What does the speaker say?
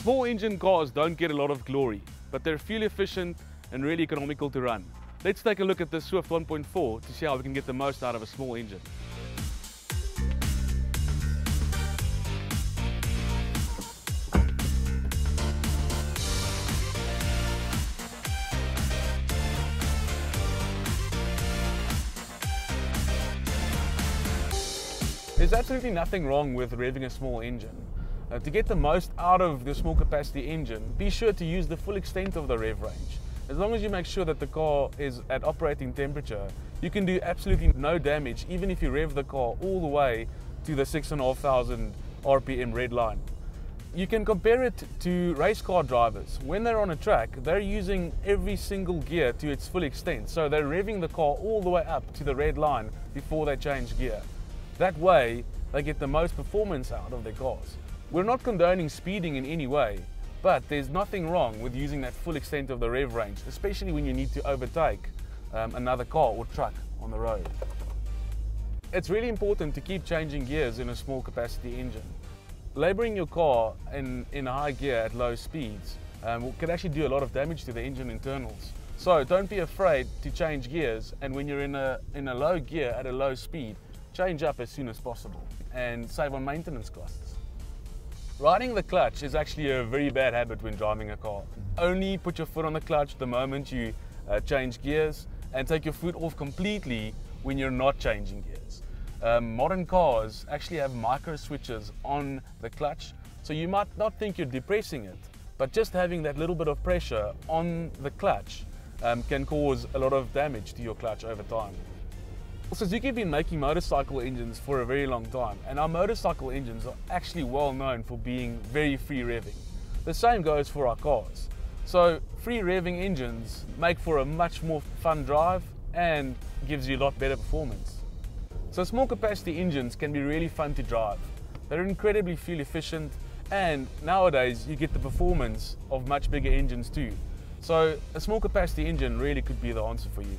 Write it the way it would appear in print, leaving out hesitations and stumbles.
Small engine cars don't get a lot of glory, but they're fuel efficient and really economical to run. Let's take a look at the Swift 1.4 to see how we can get the most out of a small engine. There's absolutely nothing wrong with revving a small engine. To get the most out of the small capacity engine, be sure to use the full extent of the rev range. As long as you make sure that the car is at operating temperature, you can do absolutely no damage even if you rev the car all the way to the 6,500 RPM red line. You can compare it to race car drivers. When they're on a track, they're using every single gear to its full extent. So they're revving the car all the way up to the red line before they change gear. That way, they get the most performance out of their cars. We're not condoning speeding in any way, but there's nothing wrong with using that full extent of the rev range, especially when you need to overtake another car or truck on the road. It's really important to keep changing gears in a small capacity engine. Laboring your car in high gear at low speeds can actually do a lot of damage to the engine internals. So don't be afraid to change gears, and when you're in a low gear at a low speed, change up as soon as possible and save on maintenance costs. Riding the clutch is actually a very bad habit when driving a car. Only put your foot on the clutch the moment you change gears, and take your foot off completely when you're not changing gears. Modern cars actually have micro switches on the clutch, so you might not think you're depressing it, but just having that little bit of pressure on the clutch can cause a lot of damage to your clutch over time. Suzuki have been making motorcycle engines for a very long time, and our motorcycle engines are actually well known for being very free revving. The same goes for our cars. So free revving engines make for a much more fun drive and gives you a lot better performance. So small capacity engines can be really fun to drive. They're incredibly fuel efficient, and nowadays you get the performance of much bigger engines too. So a small capacity engine really could be the answer for you.